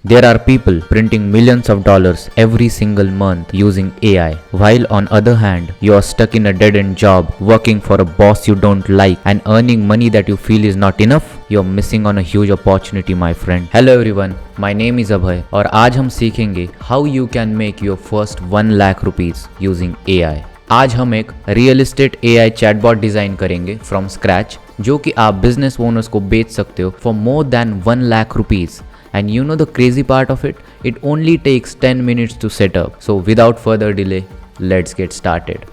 There are people printing millions of dollars every single month using AI, while on other hand, you are stuck in a dead-end job, working for a boss you don't like and earning money that you feel is not enough. You're missing on a huge opportunity, my friend. Hello everyone, my name is Abhay और आज हम सीखेंगे how you can make your first 1 lakh rupees using AI. आज हम एक real estate AI chatbot design करेंगे from scratch जो कि आप बिजनेस ओनर्स को बेच सकते हो for more than 1 lakh rupees. And you know the crazy part of it? It only takes 10 minutes to set up. So without further delay, let's get started.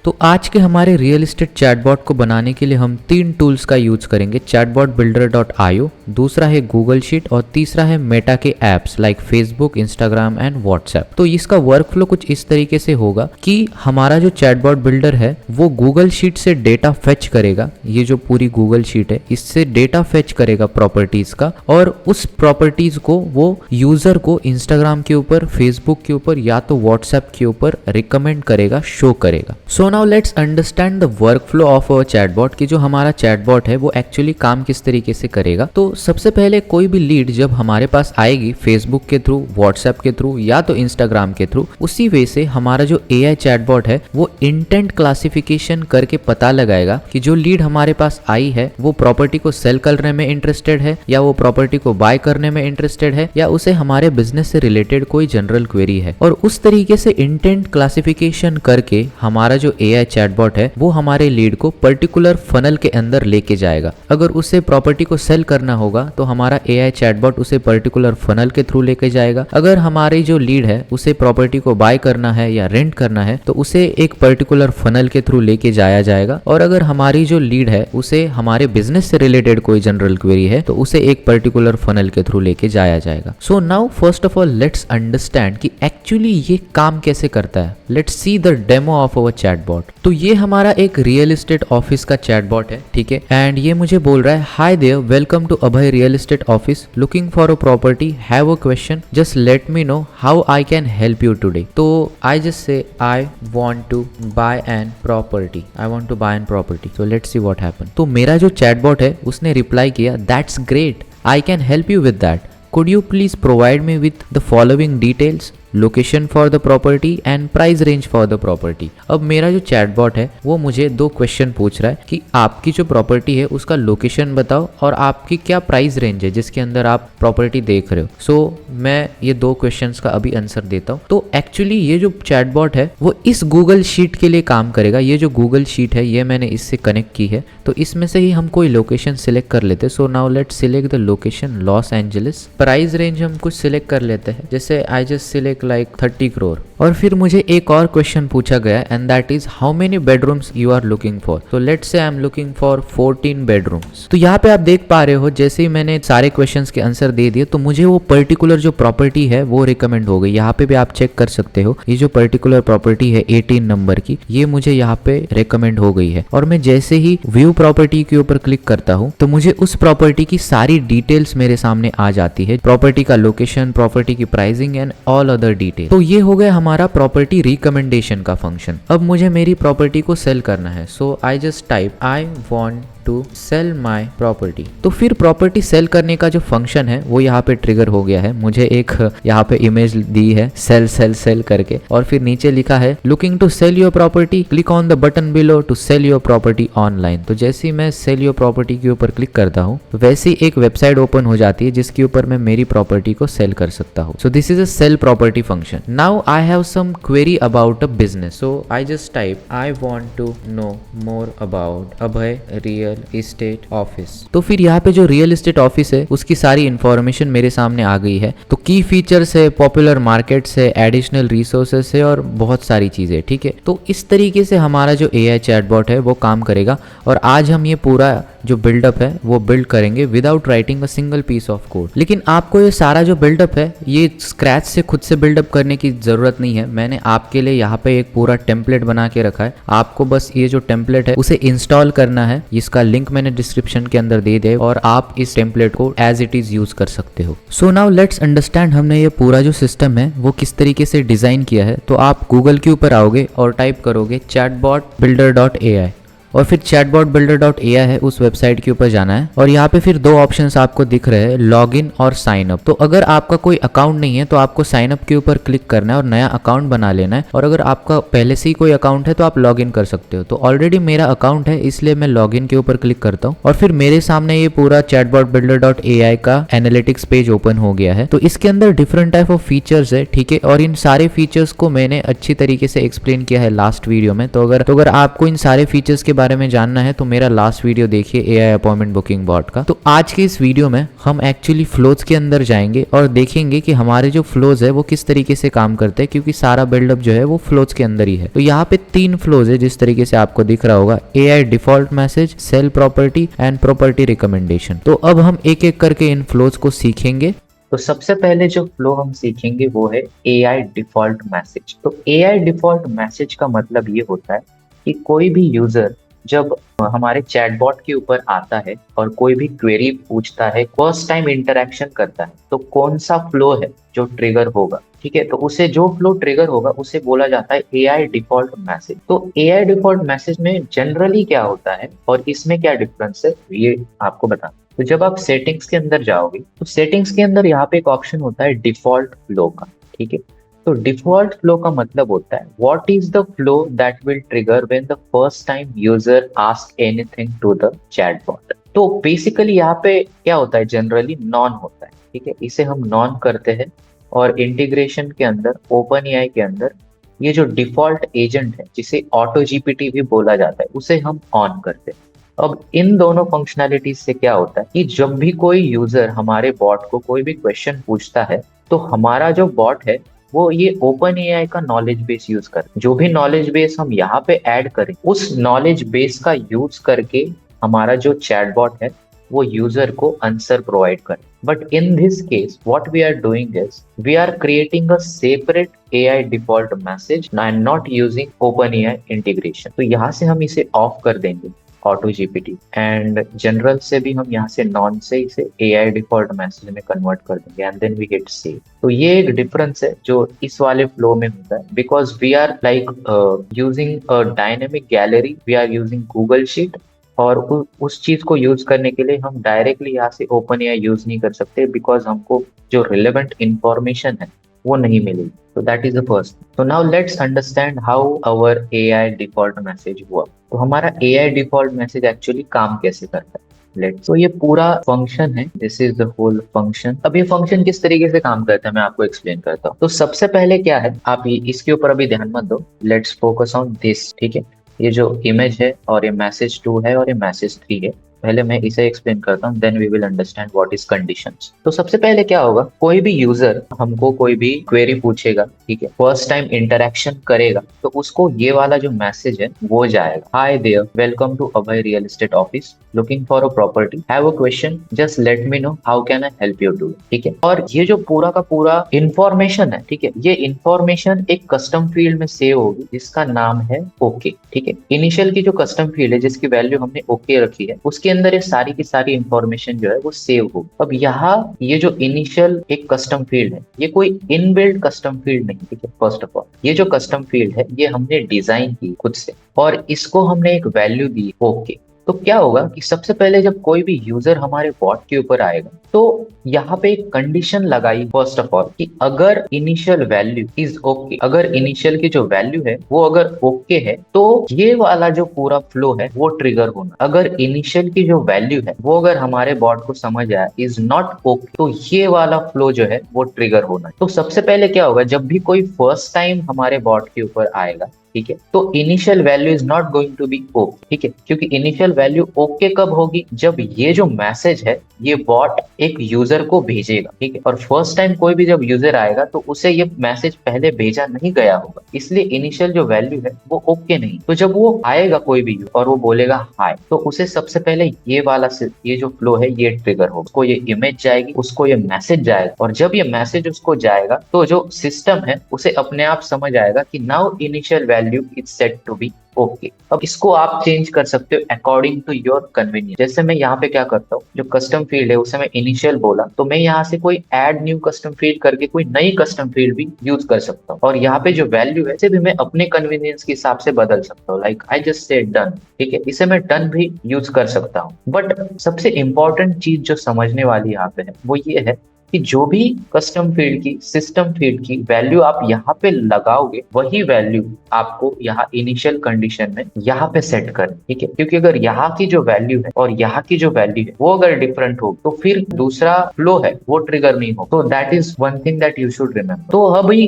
तो आज के हमारे रियल एस्टेट चैटबॉट को बनाने के लिए हम 3 टूल्स का यूज करेंगे, chatbotbuilder.io, दूसरा है गूगल शीट और तीसरा है मेटा के apps like Facebook, Instagram and WhatsApp. तो इसका वर्कफ्लो कुछ इस तरीके से होगा कि हमारा जो चैटबॉट बिल्डर है वो गूगल शीट से डेटा फेच करेगा, ये जो पूरी गूगल शीट है इससे डेटा फेच करेगा प्रॉपर्टीज का, और उस प्रॉपर्टीज को वो यूजर को इंस्टाग्राम के ऊपर, फेसबुक के ऊपर या तो व्हाट्सएप के ऊपर रिकमेंड करेगा, शो करेगा। सो now let's understand the workflow of our chatbot कि जो हमारा चैटबॉट है वो एक्चुअली काम किस तरीके से करेगा। तो सबसे पहले कोई भी लीड जब हमारे पास आएगी फेसबुक के थ्रू, व्हाट्सएप के थ्रू या तो इंस्टाग्राम के थ्रू, उसी वे से हमारा जो AI चैटबॉट है वो इंटेंट क्लासिफिकेशन करके पता लगाएगा कि जो लीड हमारे पास आई है वो प्रॉपर्टी को सेल करने में इंटरेस्टेड है या वो प्रॉपर्टी को बाय करने में इंटरेस्टेड है या उसे हमारे बिजनेस से रिलेटेड कोई जनरल क्वेरी है। और उस तरीके से इंटेंट क्लासिफिकेशन करके हमारा जो AI चैटबॉट है वो हमारे लीड को पर्टिकुलर फनल के अंदर लेके जाएगा। अगर उसे प्रॉपर्टी को सेल करना होगा तो हमारा AI चैटबॉट उसे पर्टिकुलर फनल के थ्रू लेके जाएगा। अगर हमारी जो लीड है उसे प्रॉपर्टी को बाय करना है या रेंट करना है तो उसे एक पर्टिकुलर फनल के थ्रू लेके जाया जाएगा। और अगर हमारी जो लीड है उसे हमारे बिजनेस से रिलेटेड कोई जनरल क्वेरी है तो उसे एक पर्टिकुलर फनल के थ्रू लेके जाया जाएगा। So now first of all let's understand कि एक्चुअली ये काम कैसे करता है। Let's see the demo of our chatbot. तो ये हमारा एक रियल एस्टेट ऑफिस का चैटबॉट है, ठीक है, एंड ये मुझे बोल रहा है hi there, welcome to Abhay real estate office, looking for a property, have a question, just let me know how I can help you today. तो I just say I want to buy an property, I want to buy an property, so let's see what happen. तो मेरा जो chatbot है उसने reply किया, that's great, I can help you with that, could you please provide me with the following details, location for the property and price range for the property. अब मेरा जो chatbot है वो मुझे 2 क्वेश्चन पूछ रहा है कि आपकी जो प्रॉपर्टी है उसका लोकेशन बताओ और आपकी क्या प्राइस रेंज है जिसके अंदर आप प्रॉपर्टी देख रहे हो। सो मैं ये 2 क्वेश्चंस का अभी आंसर देता हूँ। तो एक्चुअली ये जो चैटबॉट है वो इस गूगल शीट के लिए काम करेगा। ये जो गूगल शीट है ये मैंने इससे कनेक्ट की है, तो इसमें से ही हम कोई लोकेशन सिलेक्ट कर लेते हैं। So now let's select the location Los Angeles. Price range हम कुछ सिलेक्ट कर लेते हैं, जैसे I just select like 30 crore. और फिर मुझे एक और क्वेश्चन पूछा गया and that is how many bedrooms you are looking for. तो let's say I am looking for 14 bedrooms. तो यहाँ पे आप देख पा रहे हो जैसे ही मैंने सारे क्वेश्चंस के आंसर दे दिए तो मुझे वो पर्टिकुलर जो प्रॉपर्टी है वो रिकमेंड हो गई। यहाँ पे भी आप चेक कर सकते हो, ये जो पर्टिकुलर प्रॉपर्टी है 18 नंबर की, ये मुझे यहाँ पे रिकमेंड हो गई है। और मैं जैसे ही व्यू प्रॉपर्टी के ऊपर क्लिक करता हूँ तो मुझे उस प्रॉपर्टी की सारी डिटेल्स मेरे सामने आ जाती है, प्रॉपर्टी का लोकेशन, प्रॉपर्टी की pricing and all other detail. तो ये हो गया हमारा प्रॉपर्टी रिकमेंडेशन का फंक्शन। अब मुझे मेरी प्रॉपर्टी को सेल करना है, so I just type I want to sell my property. तो फिर प्रॉपर्टी सेल करने का जो फंक्शन है वो यहाँ पे ट्रिगर हो गया है। मुझे एक यहाँ पे इमेज दी है सेल सेल सेल करके, और फिर नीचे लिखा है looking to sell your property, click on the button below to sell your property online. तो जैसे ही मैं सेल योर प्रॉपर्टी के ऊपर क्लिक करता हूँ तो वैसे ही एक वेबसाइट ओपन हो जाती है जिसके ऊपर मैं मेरी प्रॉपर्टी को सेल कर सकता हूँ। So this is a sell property function. Now I have some query about a business, so I just type I want to know more about Abhay real estate office. तो फिर यहाँ पे जो रियल एस्टेट ऑफिस है उसकी सारी information मेरे सामने आ गई है। तो की फीचर्स है, पॉपुलर मार्केट्स है, एडिशनल रिसोर्सेस है और बहुत सारी चीजें, ठीक है। तो इस तरीके से हमारा जो AI चैटबॉट है वो काम करेगा। और आज हम ये पूरा जो बिल्डअप है वो बिल्ड करेंगे without writing a single piece of code. लेकिन आपको ये सारा जो बिल्डअप है ये स्क्रैच से खुद से बिल्डअप करने की जरूरत नहीं है। मैंने आपके लिए यहाँ पे एक पूरा टेम्पलेट बना के रखा है। आपको बस ये जो टेम्पलेट है उसे इंस्टॉल करना है। इसका लिंक मैंने डिस्क्रिप्शन के अंदर दे दिया और आप इस टेम्पलेट को एज इट इज यूज कर सकते हो। सो नाउ लेट्स अंडरस्टैंड हमने ये पूरा जो सिस्टम है वो किस तरीके से डिजाइन किया है। तो आप गूगल के ऊपर आओगे और टाइप करोगे chatbotbuilder.ai और फिर chatbotbuilder.ai है उस वेबसाइट के ऊपर जाना है और यहाँ पे फिर दो ऑप्शंस आपको दिख रहे हैं, लॉगिन और साइन अप। तो अगर आपका कोई अकाउंट नहीं है तो आपको साइन अप के ऊपर क्लिक करना है और नया अकाउंट बना लेना है, और अगर आपका पहले से ही कोई अकाउंट है तो आप लॉगिन कर सकते हो। तो ऑलरेडी मेरा अकाउंट है इसलिए मैं लॉगिन के ऊपर क्लिक करता हूँ और फिर मेरे सामने ये पूरा chatbotbuilder.ai का एनालिटिक्स पेज ओपन हो गया है। तो इसके अंदर डिफरेंट टाइप ऑफ फीचर्स है, ठीक है, और इन सारे फीचर्स को मैंने अच्छी तरीके से एक्सप्लेन किया है लास्ट वीडियो में। तो अगर आपको इन सारे फीचर्स के बारे में जानना है तो मेरा लास्ट वीडियो देखिए एआई अपॉइंटमेंट बुकिंग बॉट का। तो आज के इस वीडियो में हम एक्चुअली फ्लोज के अंदर जाएंगे और देखेंगे कि हमारे जो फ्लोज है वो किस तरीके से काम करते हैं, क्योंकि सारा बिल्डअप जो है वो फ्लोज के अंदर ही है। तो यहाँ पे 3 फ्लोज है जिस तरीके से आपको दिख रहा होगा, AI default message, sell property and property recommendation. तो अब हम एक एक करके इन फ्लोज को सीखेंगे। तो सबसे पहले जो फ्लो हम सीखेंगे वो है AI डिफॉल्ट मैसेज। तो AI डिफॉल्ट मैसेज का मतलब ये होता है कि कोई भी यूजर जब हमारे चैटबॉट के ऊपर आता है और कोई भी क्वेरी पूछता है, फर्स्ट टाइम इंटरेक्शन करता है, तो कौन सा फ्लो है जो ट्रिगर होगा, ठीक है, तो उसे जो फ्लो ट्रिगर होगा उसे बोला जाता है AI डिफॉल्ट मैसेज। तो AI डिफॉल्ट मैसेज में जनरली क्या होता है और इसमें क्या डिफरेंस है ये आपको बता। तो जब आप सेटिंग्स के अंदर जाओगे तो सेटिंग्स के अंदर यहाँ पे एक ऑप्शन होता है डिफॉल्ट फ्लो का, ठीक है। तो डिफॉल्ट फ्लो का मतलब होता है what is the flow that will trigger when the first time user ask anything to the chatbot. तो बेसिकली यहाँ पे क्या होता है, जनरली नॉन होता है, ठीक है, इसे हम नॉन करते हैं और इंटीग्रेशन के अंदर OpenAI के अंदर ये जो डिफॉल्ट एजेंट है जिसे AutoGPT भी बोला जाता है उसे हम ऑन करते हैं। अब इन दोनों फंक्शनैलिटीज से क्या होता है कि जब भी कोई यूजर हमारे बॉट को कोई भी क्वेश्चन पूछता है तो हमारा जो बॉट है वो ये OpenAI का नॉलेज बेस यूज कर, जो भी नॉलेज बेस हम यहाँ पे ऐड करें उस नॉलेज बेस का यूज करके हमारा जो चैटबॉट है वो यूजर को आंसर प्रोवाइड करे। But in this case what we are doing is we are creating a separate AI default message and not using OpenAI integration. तो यहाँ से हम इसे ऑफ कर देंगे AutoGPT एंड जनरल से भी हम यहाँ से नॉन से इसे AI डिफॉल्ट मैसेज में कन्वर्ट कर देंगे and then we hit save. तो ये एक डिफरेंस है जो इस वाले फ्लो में होता है, because we are like using a dynamic gallery, we are using Google sheet, और उस चीज को यूज करने के लिए हम डायरेक्टली यहाँ से OpenAI यूज नहीं कर सकते बिकॉज हमको जो रिलेवेंट इंफॉर्मेशन है वो नहीं मिलेगी। तो दैट इज द फर्स्ट। तो now let's understand how our AI default message work. तो हमारा AI डिफॉल्ट मैसेज एक्चुअली काम कैसे करता है, लेट्स। तो ये पूरा फंक्शन है, this is the whole function. अब ये फंक्शन किस तरीके से काम करता है मैं आपको एक्सप्लेन करता हूँ। तो सबसे पहले क्या है, आप इसके ऊपर अभी ध्यान मत दो, लेट्स फोकस ऑन दिस, ठीक है। ये जो इमेज है और ये मैसेज 2 है और ये मैसेज 3 है, पहले मैं इसे एक्सप्लेन करता हूँ, then we will understand what is conditions. तो सबसे पहले क्या होगा, कोई भी यूजर हमको कोई भी क्वेरी पूछेगा, ठीक है, फर्स्ट टाइम इंटरेक्शन करेगा तो उसको ये वाला जो मैसेज है वो जाएगा, hi there, welcome to Abhay real estate office, looking for a property, have a question, just let me know how can I help you do, ठीक है। और ये जो पूरा का पूरा इंफॉर्मेशन है, ठीक है, ये इंफॉर्मेशन एक कस्टम फील्ड में सेव होगी जिसका नाम है ओके, ठीक है। इनिशियल की जो कस्टम फील्ड है जिसकी वैल्यू हमने ओके रखी है उसके अंदर ये सारी की सारी इंफॉर्मेशन जो है वो सेव होगी। अब यहाँ ये जो इनिशियल एक कस्टम फील्ड है ये कोई इनबिल्ट कस्टम फील्ड नहीं, ठीक है। फर्स्ट ऑफ ऑल ये जो कस्टम फील्ड है ये हमने डिजाइन की खुद से और इसको हमने एक वैल्यू दी ओके। तो क्या होगा कि सबसे पहले जब कोई भी यूजर हमारे बॉट के ऊपर आएगा तो यहाँ पे एक कंडीशन लगाई फर्स्ट ऑफ ऑल कि अगर इनिशियल वैल्यू इज ओके, अगर इनिशियल की जो वैल्यू है वो अगर ओके है तो ये वाला जो पूरा फ्लो है वो ट्रिगर होना। अगर इनिशियल की जो वैल्यू है वो अगर हमारे बॉट को समझ आया इज नॉट ओके तो ये वाला फ्लो जो है वो ट्रिगर होना। तो सबसे पहले क्या होगा, जब भी कोई फर्स्ट टाइम हमारे बॉट के ऊपर आएगा, ठीक है, तो initial value is not going to be okay, ठीक है, क्योंकि इनिशियल वैल्यू ओके कब होगी, जब ये जो मैसेज है ये बॉट एक यूजर को भेजेगा, ठीक है। और फर्स्ट टाइम कोई भी जब यूजर आएगा तो उसे ये मैसेज पहले भेजा नहीं गया होगा, इसलिए इनिशियल जो वैल्यू है वो ओके नहीं। तो जब वो आएगा कोई भी और वो बोलेगा हाय, तो उसे सबसे पहले ये वाला ये जो फ्लो है ये ट्रिगर होगा, उसको ये इमेज जाएगी, उसको ये मैसेज जाएगा, और जब ये मैसेज उसको जाएगा तो जो सिस्टम है उसे अपने आप समझ आएगा कि now initial value value is set to be okay. अब इसको आप चेंज कर सकते हो अकॉर्डिंग टू योर कन्वीनियंस। जैसे मैं यहाँ पे क्या करता हूँ, जो कस्टम फील्ड है उसे मैं इनिशियल बोला, तो मैं यहाँ से कोई ऐड न्यू कस्टम फील्ड करके कोई नई कस्टम फील्ड भी यूज कर सकता हूँ, और यहाँ पे जो वैल्यू है इसे भी मैं अपने कन्वीनियंस के हिसाब से बदल सकता हूँ। Like I just say done, ठीक है, इसे मैं डन भी यूज कर सकता हूँ। बट सबसे इंपॉर्टेंट चीज जो समझने वाली यहाँ पे है वो ये है कि जो भी कस्टम फील्ड की, सिस्टम फील्ड की वैल्यू आप यहाँ पे लगाओगे, वही वैल्यू आपको यहाँ इनिशियल कंडीशन में यहाँ पे सेट कर, ठीक है। क्योंकि अगर यहाँ की जो वैल्यू है और यहाँ की जो वैल्यू है वो अगर डिफरेंट हो तो फिर दूसरा फ्लो है वो ट्रिगर नहीं हो। तो that is one thing that you should remember. तो अभी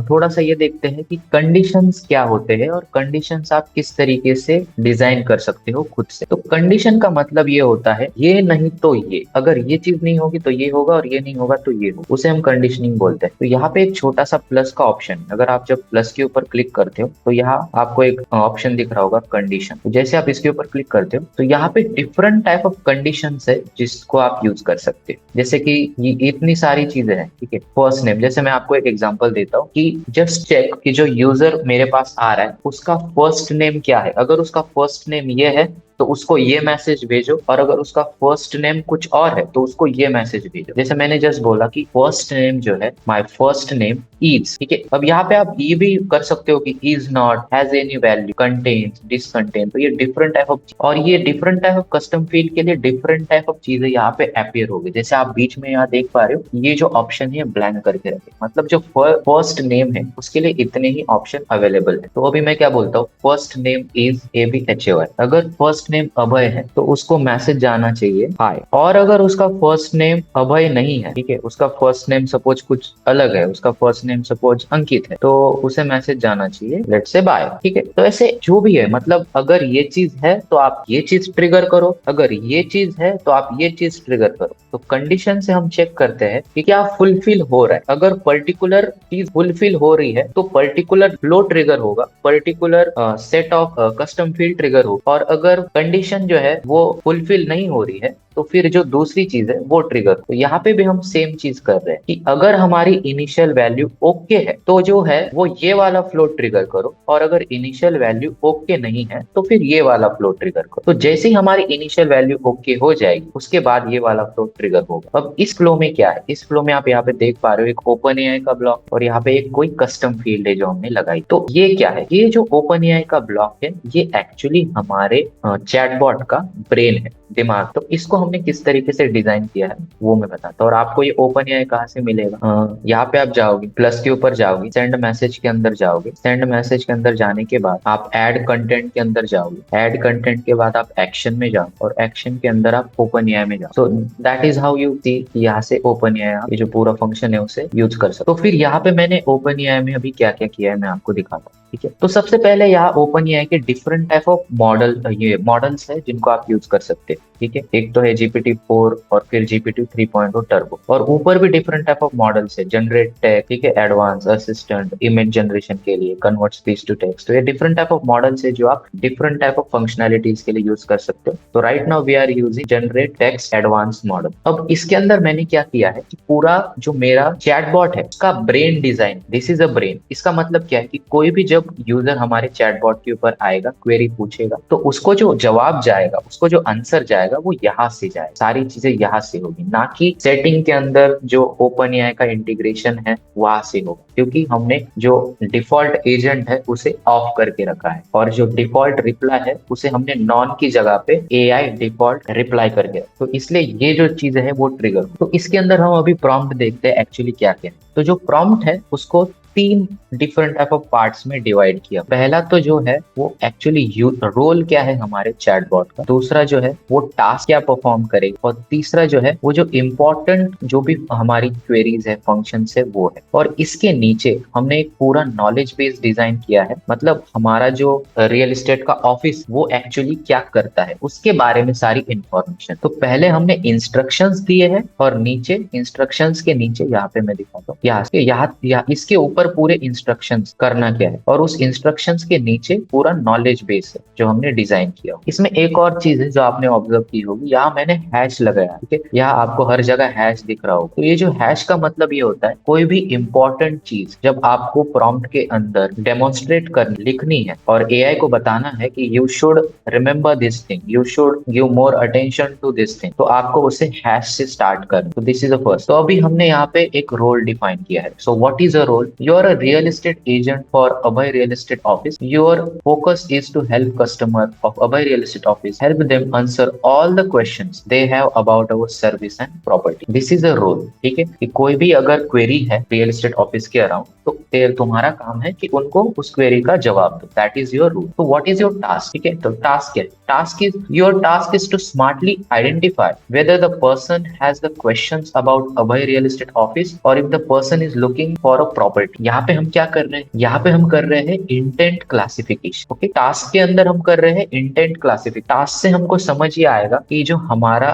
थोड़ा सा ये देखते हैं कि कंडीशंस क्या होते हैं और कंडीशंस आप किस तरीके से डिजाइन कर सकते हो खुद से। तो कंडीशन का मतलब ये होता है ये नहीं तो ये, अगर ये चीज नहीं होगी तो ये होगा, और ये नहीं होगा तो ये हो, उसे हम कंडीशनिंग बोलते हैं। तो यहाँ पे एक छोटा सा प्लस का ऑप्शन, अगर आप जब प्लस के ऊपर क्लिक करते हो तो यहाँ आपको एक ऑप्शन दिख रहा होगा कंडीशन। तो जैसे आप इसके ऊपर क्लिक करते हो तो यहाँ पे डिफरेंट टाइप ऑफ कंडीशन है जिसको आप यूज कर सकते हो। जैसे कि ये इतनी सारी चीजें हैं, ठीक है। फर्स्ट नेम, जैसे मैं आपको एक एग्जांपल देता हूँ कि जस्ट चेक कि जो यूजर मेरे पास आ रहा है उसका फर्स्ट नेम क्या है। अगर उसका फर्स्ट नेम ये है तो उसको ये मैसेज भेजो, और अगर उसका फर्स्ट नेम कुछ और है तो उसको ये मैसेज भेजो। जैसे मैंने जस्ट बोला कि फर्स्ट नेम जो है, माय फर्स्ट नेम इज, ठीक है। अब यहाँ पे आप ये भी कर सकते हो कि is not, has any value, contains, डिसकंटेन। तो ये डिफरेंट टाइप ऑफ, और ये different type of custom field के लिए डिफरेंट टाइप ऑफ चीजें यहाँ पे अपियर होगी। जैसे आप बीच में यहाँ देख पा रहे हो, ये जो ऑप्शन है ब्लैंक करके रखे, मतलब जो फर्स्ट नेम है उसके लिए इतने ही ऑप्शन अवेलेबल है। तो अभी मैं क्या बोलता हूँ, फर्स्ट नेम इज ABHAY। अगर फर्स्ट नेम अभय है तो उसको मैसेज जाना चाहिए हाय। और अगर उसका फर्स्ट नेम अभय नहीं है, ठीक है, उसका फर्स्ट नेम सपोज कुछ अलग है, उसका फर्स्ट नेम सपोज अंकित है, तो उसे मैसेज जाना चाहिए लेट्स से बाय, ठीक है। तो ऐसे जो भी है, मतलब अगर ये चीज है तो आप ये चीज ट्रिगर करो, अगर ये चीज है तो आप ये चीज ट्रिगर करो। तो कंडीशन से हम चेक करते हैं कि क्या फुलफिल हो रहा है। अगर पर्टिकुलर चीज फुलफिल हो रही है तो पर्टिकुलर फ्लो ट्रिगर होगा, particular set of custom field trigger होगा। और अगर कंडीशन जो है वो फुलफिल नहीं हो रही है तो फिर जो दूसरी चीज है वो ट्रिगर। तो यहाँ पे भी हम सेम चीज कर रहे हैं कि अगर हमारी इनिशियल वैल्यू ओके है तो जो है वो ये वाला फ्लो ट्रिगर करो, और अगर इनिशियल वैल्यू ओके नहीं है तो फिर ये वाला फ्लो ट्रिगर करो। तो जैसे ही हमारी इनिशियल वैल्यू ओके हो जाएगी उसके बाद ये वाला फ्लो ट्रिगर होगा। अब इस फ्लो में क्या है, इस फ्लो में आप यहाँ पे देख पा रहे हो एक OpenAI का ब्लॉक, और यहाँ पे एक कोई कस्टम फील्ड है जो हमने लगाई। तो ये क्या है, ये जो OpenAI का ब्लॉक है ये एक्चुअली हमारे चैटबॉट का ब्रेन है, दिमाग। तो इसको हमने किस तरीके से डिजाइन किया है वो मैं बताता हूँ। और आपको ये OpenAI कहाँ से मिलेगा, यहाँ पे आप जाओगे, प्लस के ऊपर जाओगे, सेंड मैसेज के अंदर जाओगे, सेंड मैसेज के अंदर जाने के बाद आप ऐड कंटेंट के अंदर जाओगे, ऐड कंटेंट के बाद आप एक्शन में जाओ, और एक्शन के अंदर आप OpenAI में जाओ। So that is how you see, यहाँ से OpenAI ये जो पूरा फंक्शन है उसे यूज कर सकते। तो फिर यहाँ पे मैंने OpenAI में अभी क्या क्या किया है मैं आपको दिखाता हूँ, ठीक है। तो सबसे पहले यहाँ OpenAI के डिफरेंट टाइप ऑफ मॉडल, ये मॉडल्स है जिनको आप यूज कर सकते हैं, ठीक है। एक तो है GPT-4 और फिर GPT-3.0 टर्बो, और ऊपर भी डिफरेंट टाइप ऑफ मॉडल्स है, जनरेट टेक्स्ट, ठीक है, एडवांस, असिस्टेंट, इमेज जनरेशन के लिए, कन्वर्ट स्पीच टू टेक्स्ट। तो ये डिफरेंट टाइप ऑफ मॉडल्स है जो आप डिफरेंट टाइप ऑफ फंक्शनैलिटीज के लिए यूज कर सकते हो। तो right now we are using generate text advance model. अब इसके अंदर मैंने क्या किया है कि पूरा जो मेरा चैटबॉट है उसका brain design, this is a brain. इसका मतलब क्या है कि कोई भी जब यूजर हमारे चैटबॉट के ऊपर आएगा, क्वेरी पूछेगा, तो उसको जो जवाब जाएगा, उसको जो आंसर जाएगा वो यहाँ से जाएगा, सारी चीजें यहाँ से होगी, ना कि सेटिंग के अंदर जो OpenAI का इंटीग्रेशन है वहां से होगा। क्योंकि हमने जो डिफॉल्ट एजेंट है उसे ऑफ करके रखा है, और जो डिफॉल्ट रिप्लाई है उसे हमने नॉन की जगह पे AI डिफॉल्ट रिप्लाई करके रखा। तो इसलिए ये जो चीज है वो ट्रिगर। तो इसके अंदर हम अभी प्रॉम्प्ट देखते हैं एक्चुअली क्या क्या है। तो जो प्रॉम्प्ट है उसको 3 डिफरेंट टाइप ऑफ पार्ट्स में डिवाइड किया। पहला तो जो है वो एक्चुअली रोल क्या है हमारे चैटबॉट का, दूसरा जो है वो टास्क क्या परफॉर्म करेगा, और तीसरा जो है वो जो इम्पोर्टेंट जो भी हमारी क्वेरीज है, फंक्शंस है वो है। और इसके नीचे हमने एक पूरा नॉलेज बेस्ड डिजाइन किया है, मतलब हमारा जो रियल एस्टेट का ऑफिस वो एक्चुअली क्या करता है उसके बारे में सारी इंफॉर्मेशन। तो पहले हमने इंस्ट्रक्शंस दिए हैं, और नीचे इंस्ट्रक्शंस के नीचे यहाँ पे मैं दिखाता हूँ, यहाँ इसके ऊपर ऊपर पूरे इंस्ट्रक्शंस करना क्या है, और उस इंस्ट्रक्शंस के नीचे पूरा नॉलेज बेस है जो हमने डिजाइन किया। इसमें एक और चीज है जो आपने ऑब्जर्व की होगी, यहाँ मैंने हैश लगाया, ठीक है, यहाँ आपको हर जगह हैश दिख रहा होगा। तो ये जो हैश का मतलब ये होता है, कोई भी इंपॉर्टेंट चीज जब आपको प्रॉम्प्ट के अंदर डेमोन्स्ट्रेट कर लिखनी है और एआई को बताना है कि you should remember this thing, you should give more attention to this thing, तो आपको उसे हैश से स्टार्ट करना। तो दिस इज द फर्स्ट। तो अभी हमने यहाँ पे एक रोल डिफाइन किया है। So what is a role? You are a real estate agent for Abhay real estate office. Your focus is to help customer of Abhay Real Estate Office, help them answer all the questions they have about our service and property. This is a role, ठीक है, कि कोई भी अगर query है real estate office के around, तो तुम्हारा काम है कि उनको उस क्वेरी का जवाब दो। That is your role. तो व्हाट इज योर टास्क? ठीक है, तो टास्क क्या है? Your task is to smartly identify whether the person has the questions about Abhay real estate office और if the person is looking for a property. यहाँ पे हम क्या कर रहे हैं? यहाँ पे हम कर रहे हैं इंटेंट क्लासिफिकेशन। ओके, टास्क के अंदर हम कर रहे हैं इंटेंट क्लासिफिकेशन। टास्क से हमको समझ ये आएगा कि जो हमारा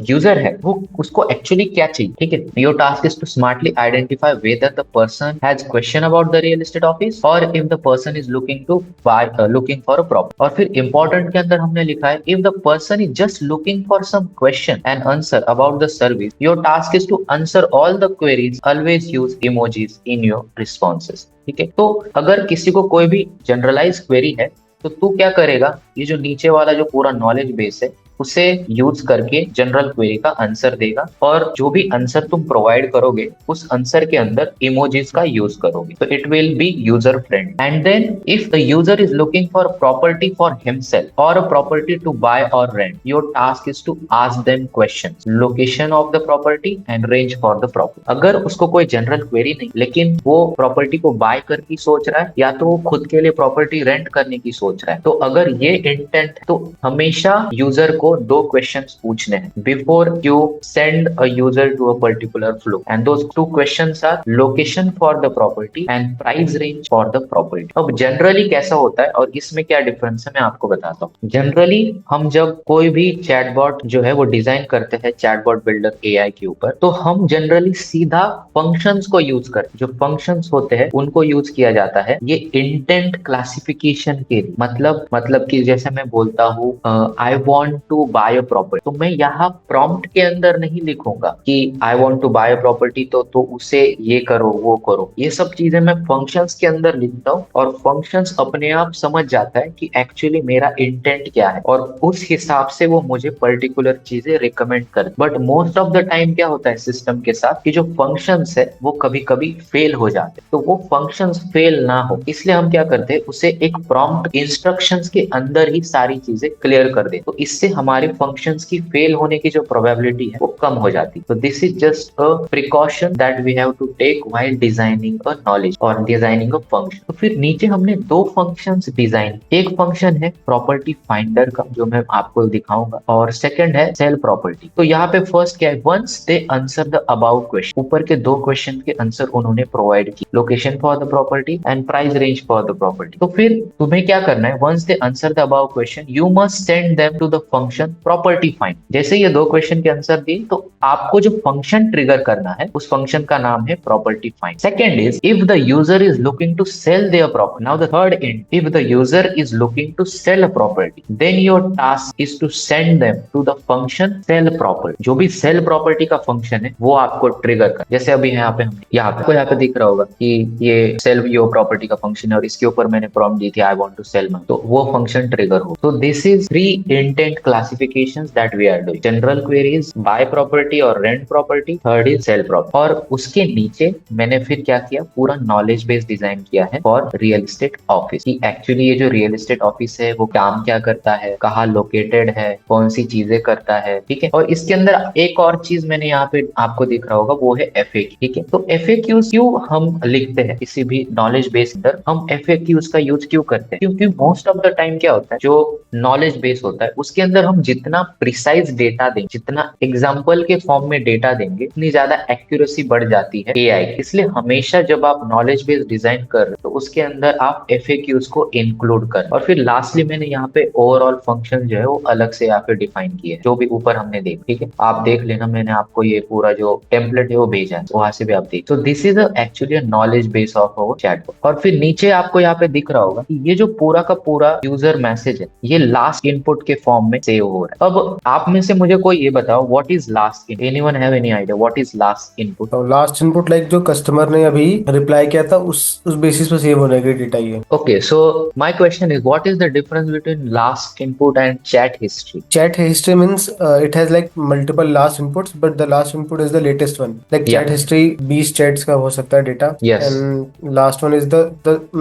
यूजर है वो उसको एक्चुअली क्या चाहिए। ठीक है, your task is to smartly identify whether the person has question about the real estate office और if the person is looking to buy looking for a property. और फिर इंपॉर्टेंट के अंदर हमने लिखा है if the person is just looking for some question and answer about the service, your task is to answer all the queries, always use emojis in your responses. ठीक है, तो अगर किसी को कोई भी जनरलाइज क्वेरी है तो तू क्या करेगा? ये जो नीचे वाला जो पूरा नॉलेज बेस है उसे यूज करके जनरल क्वेरी का आंसर देगा, और जो भी आंसर तुम प्रोवाइड करोगे उस आंसर के अंदर इमोजीज का यूज करोगे, तो it will be user friendly. And then if the user is looking for property for himself or a property to buy or rent, your task is to ask them questions, location of the property and range for the property. अगर उसको कोई general query नहीं, लेकिन वो property को bye करके सोच रहा है या तो वो खुद के लिए प्रॉपर्टी रेंट करने की सोच रहा है, तो अगर ये इंटेंट, तो हमेशा यूजर को दो क्वेश्चंस पूछने हैं before you send a user to a particular flow, and those two questions are location for the property and price range for the property. अब जनरली कैसा होता है और इसमें क्या डिफरेंस है मैं आपको बताता हूँ। जनरली हम जब कोई भी चैटबॉट जो है वो डिजाइन करते हैं चैटबॉट बिल्डर एआई के ऊपर, तो हम जनरली सीधा फंक्शंस को यूज करते हैं। जो फंक्शंस होते हैं उनको यूज किया जाता है ये इंटेंट क्लासिफिकेशन के लिए। मतलब कि जैसे मैं बोलता हूँ I want to buy a property, तो मैं यहाँ प्रॉम्प्ट के अंदर नहीं लिखूंगा कि I want to buy a property, तो उसे ये करो वो करो। ये सब चीजें मैं फंक्शंस के अंदर लिखता हूँ और फंक्शंस अपने आप समझ जाता है कि एक्चुअली मेरा इंटेंट क्या है और उस हिसाब से वो मुझे पर्टिकुलर चीजें रिकमेंड कर। But most of the time क्या होता है सिस्टम के साथ कि जो फंक्शंस है वो कभी कभी फेल हो जाते हैं, तो वो फंक्शंस फेल ना हो इसलिए हम क्या करते हैं, उसे एक प्रॉम्प्ट इंस्ट्रक्शंस के अंदर ही सारी चीजें क्लियर कर दे, तो इससे हमारे फंक्शंस की फेल होने की जो प्रोबेबिलिटी है वो कम हो जाती है। तो this is just a precaution that we have to take while designing a knowledge or designing a function. तो फिर नीचे हमने दो फंक्शंस डिजाइन, एक फंक्शन है प्रॉपर्टी फाइंडर का जो मैं आपको दिखाऊंगा और सेकंड है सेल प्रॉपर्टी। तो यहाँ पे फर्स्ट क्या है, once they answer the about question, ऊपर के दो क्वेश्चन के आंसर उन्होंने प्रोवाइड किए, location for the property and price range for the property. तो फिर तुम्हें क्या करना है, once they answer the about question you must send them to the function property find. जैसे ये दो क्वेश्चन के आंसर दिए तो आपको जो फंक्शन ट्रिगर करना है उस फंक्शन का नाम है property find. Second is if the user is looking to sell their property. Now the third and, if the user is looking to sell a property then your task is to send them to the function sell property. जो भी cell property का function है वो आपको trigger कर, जैसे अभी यहाँ पे यहाँ पे दिख रहा होगा कि ये सेल योर प्रॉपर्टी का फंक्शन है और इसके ऊपर मैंने प्रॉम्प्ट दी थी I want to sell my, तो वो फंक्शन ट्रिगर हो। तो this is three intent classifications that we are doing, general queries, buy property और rent property, third is sell property. और उसके नीचे मैंने फिर क्या किया, पूरा नॉलेज बेस्ड डिजाइन किया है फॉर रियल एस्टेट ऑफिस कि एक्चुअली ये जो रियल एस्टेट ऑफिस है वो काम क्या करता है, कहाँ लोकेटेड है, कौन सी चीजें करता है। ठीक है, और इसके अंदर एक और चीज मैंने यहाँ पे आपको दिख रहा होगा वो है FAQ। ठीक है, तो FAQs क्यों हम लिखते हैं किसी भी नॉलेज बेस अंदर, हम FAQs का यूज क्यों करते हैं, क्योंकि मोस्ट ऑफ द टाइम क्या होता है जो नॉलेज बेस होता है उसके अंदर हम जितना प्रिसाइज डेटा दें, जितना एग्जाम्पल के फॉर्म में डेटा देंगे, उतनी ज्यादा एक्यूरेसी बढ़ जाती है एआई। इसलिए हमेशा जब आप नॉलेज बेस्ड डिजाइन कर रहे हो तो उसके अंदर आप एफएक्यूज को इंक्लूड कर। और फिर लास्टली मैंने यहाँ पे ओवरऑल फंक्शन जो है वो अलग से यहाँ पे डिफाइन किए, जो भी ऊपर हमने देखा, ठीक है, आप देख लेना, मैंने आपको ये पूरा जो टेम्पलेट है वो भेजा है, वहां से भी आप देख। तो this is actually knowledge base of our chatbot. और फिर नीचे आपको यहाँ पे दिख रहा होगा कि ये जो पूरा का पूरा यूजर मैसेज है ये लास्ट इनपुट के फॉर्म में सेव हो रहा है। अब आप में से मुझे कोई ये बताओ, what is last input? Anyone have any idea what is last input? Last input like जो कस्टमर ने अभी रिप्लाई किया था उस बेसिस पे सेव होने का डेटा ही है। Okay, so my question is, what is the difference between last input and chat history? Chat history means it has like multiple last inputs, but the last input is the latest one. Like Yeah. chat history 20 chats का हो सकता है data, Yes. and last one is the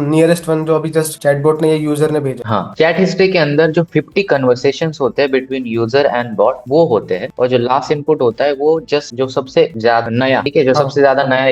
nearest one जो अभी just chatbot ने या user ने भेजा। हाँ, चैट हिस्ट्री के अंदर जो 50 कन्वर्सेशंस होते हैं बिटवीन यूजर एंड बॉट वो होते हैं, और जो लास्ट इनपुट होता है वो जस्ट जो सबसे ज्यादा नया, ठीक है, जो सबसे ज्यादा नया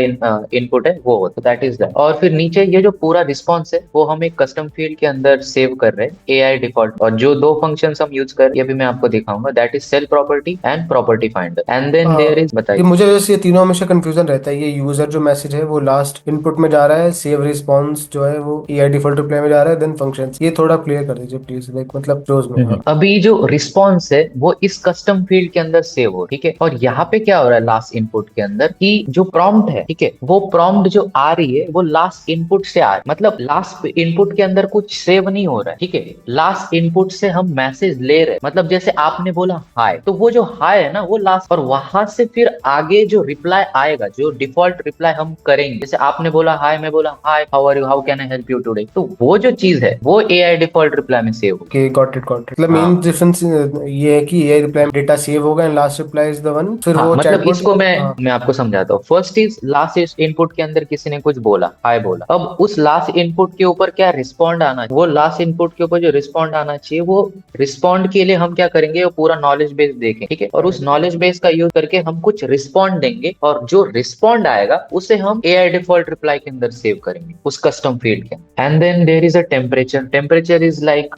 इनपुट है वो होता है, दैट इज दैट। और फिर नीचे ये जो पूरा रिस्पॉन्स है वो हम एक कस्टम फील्ड के अंदर सेव कर रहे हैं, एआई डिफॉल्ट। और जो दो फंक्शंस हम यूज कर, ये भी मैं आपको दिखाऊंगा, that is sell property and property finder. And then there is, बताइए। मुझे वैसे ये तीनों हमेशा कंफ्यूजन रहता है। ये यूजर जो मैसेज है वो लास्ट इनपुट में जा रहा है, सेव रिस्पॉन्स जो है वो एआई डिफॉल्ट रिप्लाई में जा रहा है, देन फंक्शंस। ये थोड़ा क्लियर कर दीजिए प्लीज, लाइक मतलब क्लोज में। अभी जो रिस्पॉन्स है वो इस कस्टम फील्ड के अंदर सेव हो, ठीक है। और यहाँ पे क्या हो रहा है लास्ट इनपुट के अंदर, कि जो प्रॉम्प्ट है, ठीक है, वो प्रॉम्प्ट जो आ रही है वो लास्ट इनपुट से आ रही है, मतलब लास्ट इनपुट के अंदर कुछ सेव नहीं हो रहा है, ठीक है। लास्ट इनपुट से हम मैसेज ले रहे हैं, मतलब जैसे आपने बोला हाय, तो वो जो हाय है ना वो लास्ट, और वहां से फिर आगे जो रिप्लाई आएगा, जो डिफॉल्ट रिप्लाई हम करेंगे, जैसे आपने बोला हाय, मैं बोला hi, how are you, how can I help you today, तो वो जो चीज है वो एआई डिफॉल्ट रिप्लाई में सेव होगी। Okay, got it. मतलब मेन डिफरेंस ये है कि एआई रिप्लाई में डेटा सेव होगा and last reply is the one, फिर वो मतलब चैटबॉट। इसको मैं आपको समझाता हूँ। फर्स्ट इज लास्ट इनपुट के अंदर किसी ने कुछ बोला, हाय बोला, अब उस लास्ट इनपुट के ऊपर क्या रिस्पॉन्ड आना चाहिए, वो लास्ट इनपुट के ऊपर जो रिस्पॉन्ड आना चाहिए, वो रिस्पॉन्ड के लिए हम क्या करेंगे, वो पूरा नॉलेज बेस देखें, ठीक है, और उस नॉलेज बेस का यूज करके हम कुछ रिस्पॉन्ड देंगे, और जो रिस्पॉन्ड आएगा उसे हम एआई डिफॉल्ट रिप्लाई के अंदर सेव करेंगे उस कस्टम फील्ड के। And then there is a temperature. Temperature is like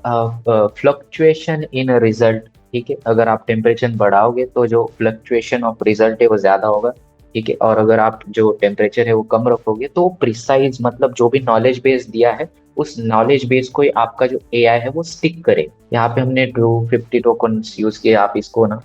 fluctuation in a result, ठीक है। अगर आप टेम्परेचर बढ़ाओगे तो जो फ्लक्चुएशन ऑफ रिजल्ट है वो ज्यादा होगा, ठीक है। और अगर आप जो टेम्परेचर है वो कम रखोगे तो प्रिसाइज, मतलब जो भी नॉलेज बेस दिया है उस नॉलेज बेस को ही आपका जो एआई है वो स्टिक करे। यहाँ पे हमने 250 टोकन्स यूज किए, आप इसको ना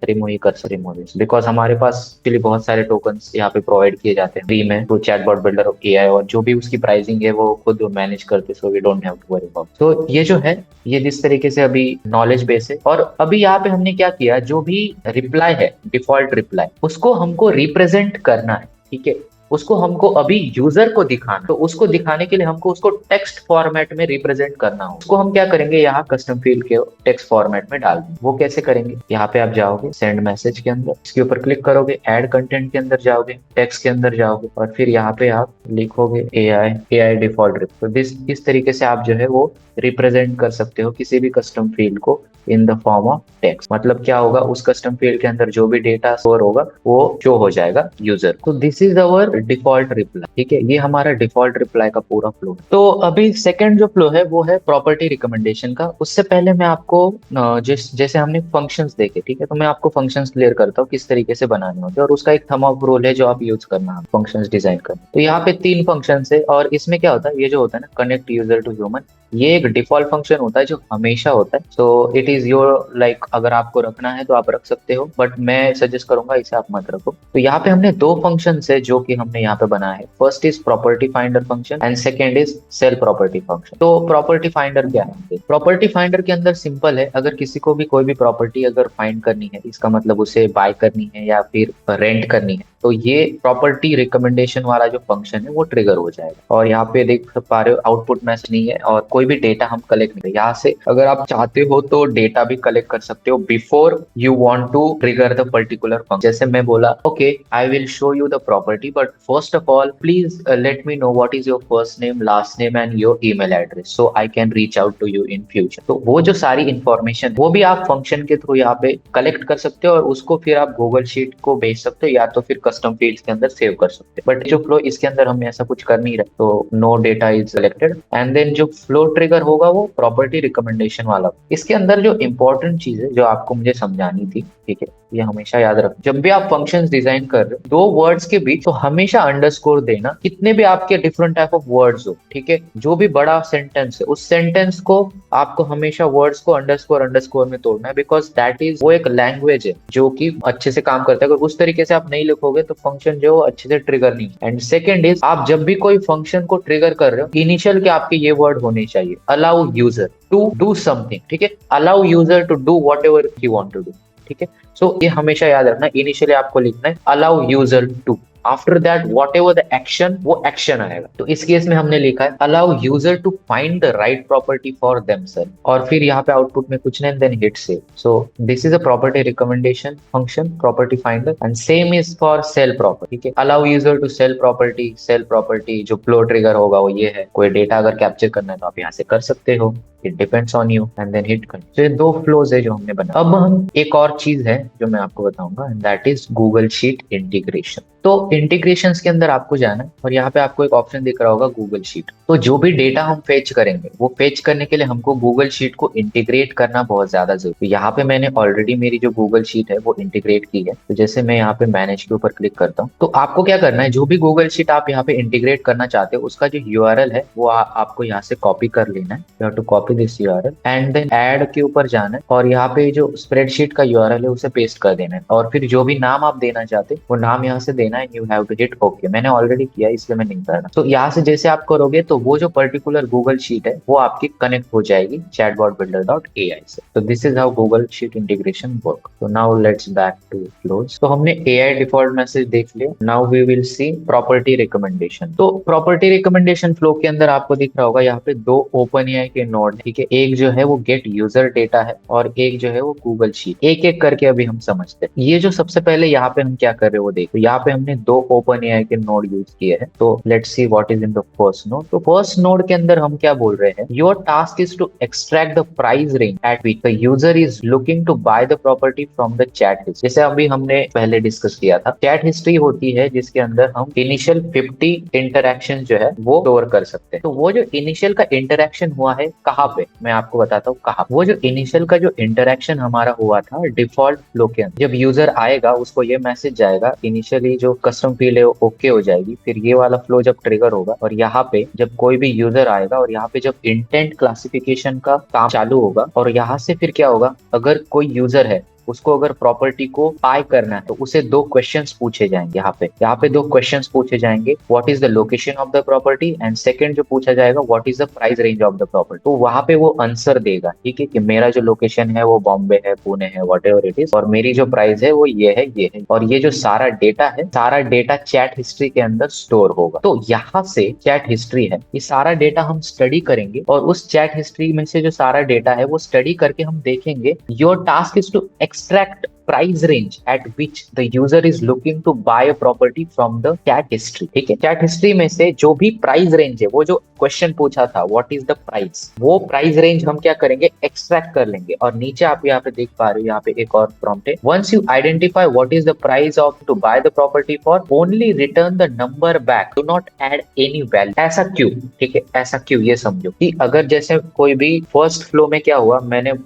रिमूव ही कर सकते हैं, बिकॉज हमारे पास एक्चुअली बहुत सारे टोकन्स यहाँ पे प्रोवाइड किए जाते हैं फ्री में, तो चैटबॉट बिल्डर ऑफ एआई, और जो भी उसकी प्राइसिंग है वो खुद मैनेज करते, so we don't have to worry about. तो ये जो है ये जिस तरीके से अभी नॉलेज बेस है, और अभी यहाँ पे हमने क्या किया, जो भी रिप्लाई है डिफॉल्ट रिप्लाई उसको हमको रिप्रेजेंट करना है, ठीक है, उसको हमको अभी यूजर को दिखाना, तो उसको दिखाने के लिए हमको उसको टेक्स्ट फॉर्मेट में रिप्रेजेंट करना हो। उसको हम क्या करेंगे, यहाँ कस्टम फील्ड के टेक्स्ट फॉर्मेट में डाल देंगे। वो कैसे करेंगे, यहाँ पे आप जाओगे सेंड मैसेज के अंदर, इसके ऊपर क्लिक करोगे, ऐड कंटेंट के अंदर जाओगे, टेक्स्ट के अंदर जाओगे, और फिर यहाँ पे आप लिखोगे एआई डिफॉल्ट। तो इस तरीके से आप जो है वो रिप्रेजेंट कर सकते हो किसी भी कस्टम फील्ड को in the form of text. मतलब क्या होगा, उस कस्टम फील्ड के अंदर जो भी डेटा स्टोर होगा वो शो हो जाएगा यूजर को। This is our default reply, ठीक है, ये हमारा डिफॉल्ट रिप्लाई का पूरा फ्लो। तो अभी सेकंड जो फ्लो है वो है प्रॉपर्टी रिकमेंडेशन का। उससे पहले मैं आपको जैसे हमने फंक्शंस देखे, ठीक है, तो मैं आपको फंक्शंस क्लियर करता हूँ किस तरीके से बनाने होते हैं, और उसका एक थंब अप रूल है जो आप यूज करना है फंक्शंस डिजाइन करना। तो यहाँ पे 3 फंक्शंस है, और इसमें क्या होता है, ये जो होता है ना कनेक्ट यूजर टू ह्यूमन, ये एक डिफॉल्ट फंक्शन होता है जो हमेशा होता है। So it is your like, अगर आपको रखना है तो आप रख सकते हो, बट मैं सजेस्ट करूंगा इसे आप मत रखो। तो यहाँ पे हमने 2 फंक्शन है जो कि हमने यहाँ पे बनाया है। First is property finder function and second is sell property function. तो प्रॉपर्टी फाइंडर क्या है, प्रॉपर्टी फाइंडर के अंदर सिंपल है, अगर किसी को भी कोई भी प्रॉपर्टी अगर फाइंड करनी है, इसका मतलब उसे बाय करनी है या फिर रेंट करनी है, तो ये प्रॉपर्टी रिकमेंडेशन वाला जो फंक्शन है वो ट्रिगर हो जाएगा। और यहाँ पे देख पा रहे हो आउटपुट मैसेज नहीं है, और कोई भी डेटा हम कलेक्ट नहीं, यहाँ से अगर आप चाहते हो तो डेटा भी कलेक्ट कर सकते हो before you want to trigger the particular function. जैसे मैं बोला okay I will show you the property, but first of all please let me know what is your first name, last name and your email address so I can reach out to you in future. तो वो जो सारी information वो भी आप function के through यहाँ पे कलेक्ट कर सकते हो, और उसको फिर आप गूगल शीट को भेज सकते हो, या तो फिर कस्टम फील्ड्स के अंदर सेव कर सकते हैं। बट जो फ्लो इसके अंदर हम ऐसा कुछ कर नहीं रहे, तो no data is selected. And then जो फ्लो ट्रिगर होगा वो प्रॉपर्टी रिकमेंडेशन वाला। इसके अंदर जो इंपॉर्टेंट चीज है जो आपको मुझे समझानी थी, ठीक है, ये हमेशा याद रखो, जब भी आप फंक्शंस डिजाइन कर रहे हो दो वर्ड्स के बीच तो हमेशा अंडरस्कोर देना, कितने भी आपके डिफरेंट टाइप ऑफ वर्ड्स हो, ठीक है। जो भी बड़ा सेंटेंस है उस सेंटेंस को आपको हमेशा वर्ड्स को अंडरस्कोर अंडरस्कोर में तोड़ना है, बिकॉज दैट इज वो एक लैंग्वेज है जो कि अच्छे से काम करता है। अगर उस तरीके से आप नहीं लिखोगे तो फंक्शन जो है वो अच्छे से ट्रिगर नहीं। एंड सेकेंड इज, आप जब भी कोई फंक्शन को ट्रिगर कर रहे हो इनिशियल के आपके ये वर्ड होने चाहिए, allow user to do something, ठीक है, allow user to do whatever he want to do, ठीक है। सो ये हमेशा याद रखना, इनिशियली आपको लिखना है allow user to, after that whatever the action, वो एक्शन आएगा। तो इस केस में हमने लिखा है allow user to find the right property for themselves, और फिर यहाँ पे आउटपुट में कुछ नहीं, then hit save. So this is a property recommendation function, property finder, and same is for sell property, ठीक है। Allow user to sell property, sell property जो फ्लो ट्रिगर होगा वो ये है, कोई डेटा अगर कैप्चर करना है तो आप यहाँ से कर सकते हो, it depends on you, and then hit continue. तो ये दो फ्लोज है जो हमने बनाया। अब हम एक और चीज है जो मैं आपको बताऊंगा, and that is Google sheet integration. तो इंटीग्रेशंस के अंदर आपको जाना है और यहाँ पे आपको एक ऑप्शन दिख रहा होगा गूगल शीट। तो जो भी डेटा हम फेच करेंगे वो फेच करने के लिए हमको गूगल शीट को इंटीग्रेट करना बहुत ज्यादा जरूरी है। तो यहाँ पे मैंने ऑलरेडी मेरी जो गूगल शीट है वो इंटीग्रेट की है। तो जैसे मैं यहाँ पे मैनेज के ऊपर क्लिक करता हूँ, तो आपको क्या करना है, जो भी गूगल शीट आप यहाँ पे इंटीग्रेट करना चाहते हो उसका जो यूआरएल है वो आपको यहाँ से कॉपी कर लेना है। You have to copy this URL and then add के ऊपर जाना है और यहाँ पे जो स्प्रेडशीट का यूआरएल है उसे पेस्ट कर देना है, और फिर जो भी नाम आप देना चाहते वो नाम यहाँ से देना है। You have to hit okay. मैंने ऑलरेडी किया इसलिए मैं नहीं कर रहा। तो यहाँ से जैसे आप करोगे तो वो जो पर्टिकुलर गूगल शीट है वो आपकी कनेक्ट हो जाएगी chatbotbuilder.ai से। तो this is how Google sheet integration work. तो now let's back to flows. तो हमने AI डिफॉल्ट मैसेज देख लिया। Now we will see property recommendation. तो प्रॉपर्टी रिकमेंडेशन फ्लो के अंदर आपको दिख रहा होगा यहाँ पे दो OpenAI के नोड, ठीक है। एक जो है वो गेट यूजर डेटा है और एक जो है वो गूगल शीट। एक एक करके अभी हम समझते हैं। ये जो सबसे पहले यहाँ पे हम क्या कर रहे हैं वो देखो। यहाँ पे हमने दो OpenAI के नोड यूज किए हैं। तो let's see what is in the first node. तो फर्स्ट नोड के अंदर हम क्या बोल रहे हैं, your task is to extract the price range at which the user is looking to buy the property from the chat history. जैसे अभी हमने पहले डिस्कस किया था, चैट हिस्ट्री होती है जिसके अंदर हम इनिशियल 50 इंटरैक्शन जो है वो स्टोर कर सकते हैं। तो वो जो इनिशियल का इंटरैक्शन हुआ है कहाँ पे, मैं आपको बताता हूँ कहाँ। वो जो इनिशियल का जो इंटरैक्शन हमारा हुआ था डिफॉल्ट फ्लो के अंदर, जब यूजर आएगा उसको ये मैसेज जाएगा, इनिशियली जो कस्टम फील्ड है ओके हो जाएगी। फिर ये वाला फ्लो जब ट्रिगर होगा और यहाँ पे जब कोई भी यूजर आएगा और यहाँ पे जब इंटेंट क्लासिफिकेशन का काम चालू होगा और यहाँ से फिर क्या होगा, अगर कोई यूजर है उसको अगर प्रॉपर्टी को बाय करना है तो उसे दो क्वेश्चंस पूछे जाएंगे। यहाँ पे दो क्वेश्चंस पूछे जाएंगे, what is the location of the property, and second जो पूछा जाएगा what is the price range of the property. तो वहां पे वो आंसर देगा, ठीक है, कि मेरा जो लोकेशन है वो बॉम्बे है, पुणे है, वॉट एवर इट इज, और मेरी जो प्राइस है वो ये है। और ये जो सारा डेटा है, सारा डेटा चैट हिस्ट्री के अंदर स्टोर होगा। तो यहाँ से चैट हिस्ट्री है, ये सारा डेटा हम स्टडी करेंगे और उस चैट हिस्ट्री में से जो सारा डेटा है वो स्टडी करके हम देखेंगे your task is to extract price range at which the user is looking to buy a property from the chat history, ठीक है। chat history में से जो भी प्राइस रेंज है, वो जो क्वेश्चन पूछा था व्हाट इज द प्राइस, वो प्राइस रेंज हम क्या करेंगे, एक्सट्रैक्ट कर लेंगे। और नीचे आप यहाँ पे देख पा रहे हो, यहाँ पे एक और प्रॉम्प्ट है, once you identify what is the price of to buy the property for, only return the number back, do not add any value. ऐसा क्यों, ठीक है, ऐसा क्यों, ये समझो कि अगर जैसे कोई भी फर्स्ट फ्लो में क्या हुआ,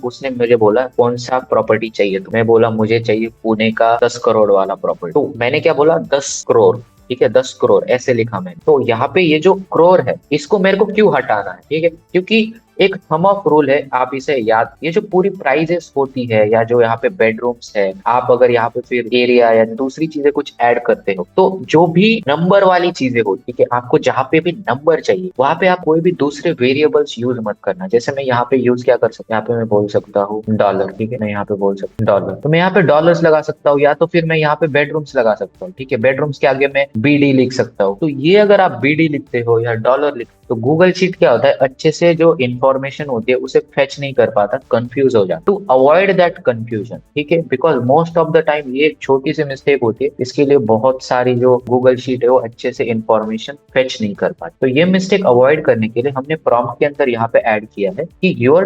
उसने मुझे बोला कौन सा प्रॉपर्टी चाहिए, तो मैं बोला मुझे चाहिए पुणे का 10 करोड़ वाला प्रॉपर्टी। तो मैंने क्या बोला, 10 करोड़, ठीक है, 10 करोड़ ऐसे लिखा मैंने। तो यहाँ पे ये जो करोड़ है इसको मेरे को क्यों हटाना है, ठीक है, क्योंकि एक थम ऑफ रूल है, आप इसे याद, ये जो पूरी प्राइजेस होती है या जो यहाँ पे बेडरूम्स है, आप अगर यहाँ पे फिर एरिया या दूसरी चीजें कुछ ऐड करते हो, तो जो भी नंबर वाली चीजें होती है, ठीक है, आपको जहाँ पे भी नंबर चाहिए वहां पे आप कोई भी दूसरे वेरिएबल्स यूज मत करना। जैसे मैं यहाँ पे यूज क्या कर सकता हूँ, यहाँ पे मैं बोल सकता हूँ डॉलर, ठीक है, मैं यहाँ पे बोल सकता हूँ डॉलर, तो मैं यहाँ पे डॉलर्स लगा सकता हूँ, या तो फिर मैं यहाँ पे बेडरूम्स लगा सकता हूँ, ठीक है, बेडरूम्स के आगे मैं BD लिख सकता हूँ। तो ये अगर आप BD लिखते हो या डॉलर लिखते तो गूगल शीट क्या होता है, अच्छे से जो इन्फॉर्मेशन होती है उसे फेच नहीं कर पाता, कंफ्यूज हो जाता। टू अवॉइड दैट कंफ्यूजन, ठीक है, because most of the time ये एक छोटी सी मिस्टेक होती है, इसके लिए बहुत सारी जो गूगल शीट है वो अच्छे से इन्फॉर्मेशन फेच नहीं कर पाती। तो ये मिस्टेक अवॉइड करने के लिए हमने प्रॉम्प्ट के अंदर यहाँ पे ऐड किया है कि your